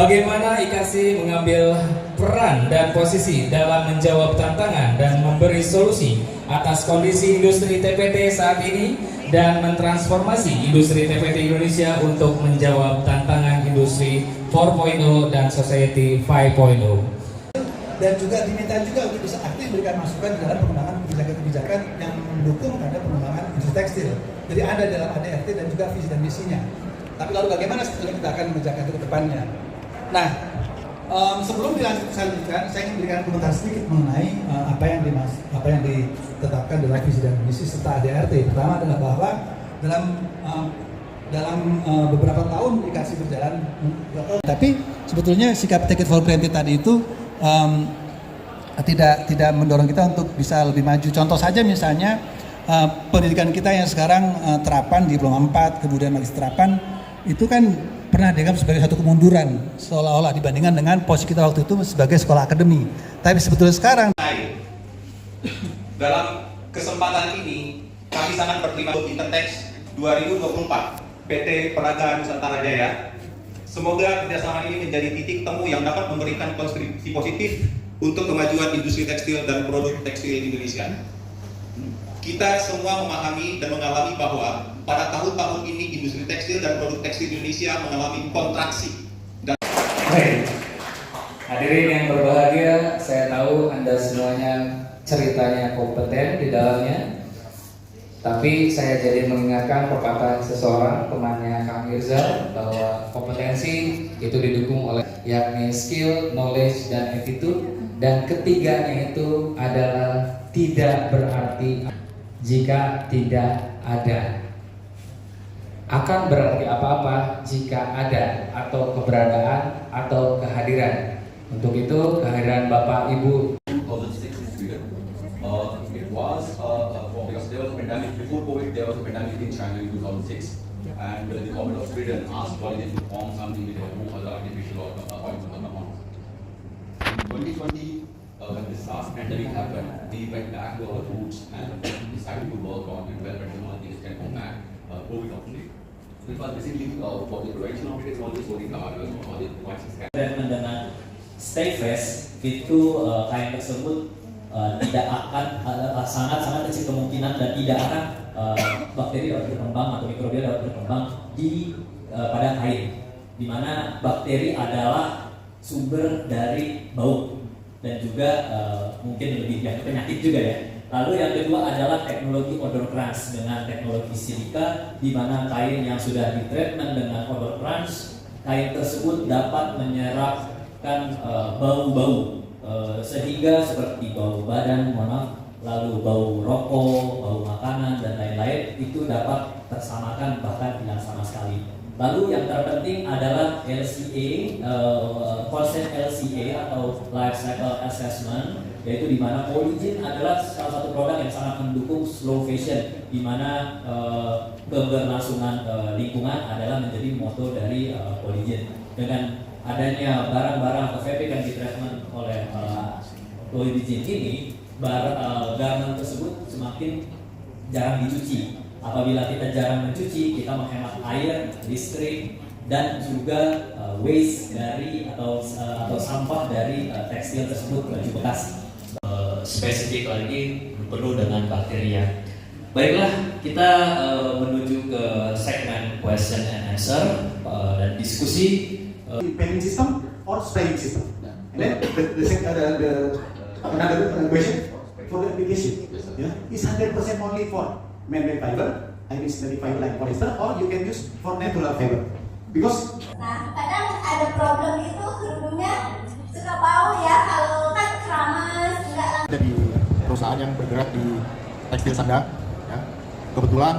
Bagaimana IKASI mengambil peran dan posisi dalam menjawab tantangan dan memberi solusi atas kondisi industri TPT saat ini dan mentransformasi industri TPT Indonesia untuk menjawab tantangan industri 4.0 dan society 5.0. Dan juga diminta juga untuk bisa aktif memberikan masukan dalam pengembangan kebijakan-kebijakan yang mendukung terhadap pengembangan industri tekstil. Jadi ada dalam ADRT dan juga visi dan misinya. Tapi lalu bagaimana sebetulnya kita akan menjaga itu ke depannya? Nah, sebelum dilanjutkan, saya ingin memberikan komentar sedikit mengenai apa yang ditetapkan dalam visi dan misi serta ADRT. Pertama adalah bahwa dalam beberapa tahun IKASI berjalan, tapi sebetulnya sikap take it for granted tadi itu tidak mendorong kita untuk bisa lebih maju. Contoh saja misalnya pendidikan kita yang sekarang terapan diploma 4 kemudian magis terapan itu kan pernah dianggap sebagai satu kemunduran seolah-olah dibandingkan dengan posisi kita waktu itu sebagai sekolah akademi. Tapi sebetulnya sekarang dalam kesempatan ini kami sangat berterima kasih Intertext 2024 PT Peraga Nusantara Jaya. Semoga kerjasama ini menjadi titik temu yang dapat memberikan kontribusi positif untuk kemajuan industri tekstil dan produk tekstil Indonesia. Kita semua memahami dan mengalami bahwa pada tahun-tahun ini industri tekstil dan produk tekstil Indonesia mengalami kontraksi. Hadirin yang berbahagia, saya tahu Anda semuanya ceritanya kompeten di dalamnya. Tapi saya jadi mengingatkan perkataan seseorang temannya Kang Mirza bahwa kompetensi itu didukung oleh yakni skill, knowledge, dan attitude. Dan ketiganya itu adalah tidak berarti jika tidak ada. Akan berarti apa-apa jika ada atau keberadaan atau kehadiran. Untuk itu kehadiran Bapak Ibu. Because there was a pandemic before COVID, there was a pandemic in China in 2006, and the government of Sweden asked colleges to form something with no other artificial oils on the ground. In 2020, when this last pandemic happened, we went back to our roots and decided to work on development technologies that can combat COVID outbreak. It was basically for the prevention of it, all this working all the devices. Dan dengan stay fresh itu kain tersebut tidak akan sangat kecil kemungkinan dan tidak akan bakteri dapat berkembang atau mikrobia dapat berkembang pada kain, di mana bakteri adalah sumber dari bau dan juga mungkin lebih banyak penyakit juga ya. Lalu yang kedua adalah teknologi odor crunch dengan teknologi silika, di mana kain yang sudah ditreatment dengan odor crunch, kain tersebut dapat menyerapkan bau-bau sehingga seperti bau badan, lalu bau rokok, bau makanan dan lain-lain itu dapat tersamakan bahkan hilang sama sekali. Lalu yang terpenting adalah LCA, konsep LCA atau Life Cycle Assessment, yaitu di mana Polygiene adalah salah satu produk yang sangat mendukung slow fashion, di mana keberlangsungan lingkungan adalah menjadi moto dari Polygiene. Dengan adanya barang-barang atau fabric yang ditreatment oleh Polygiene ini, garment tersebut semakin jarang dicuci. Apabila kita jarang mencuci, kita menghemat air, listrik, dan juga waste dari atau sampah dari tekstil tersebut, baju bekas. Spesifik lagi penuh dengan bakteria. Baiklah, kita menuju ke segmen question and answer dan diskusi. Payment system or spraying system. And then another question for the application. Yeah, is 100% only for man-made fiber, I mean dari fiber like polyester, or you can use for natural fiber. Because kadang ada problem itu kerudungnya suka bau ya, kalau kan keramas enggak. Dari perusahaan yang bergerak di tekstil sandang, ya, kebetulan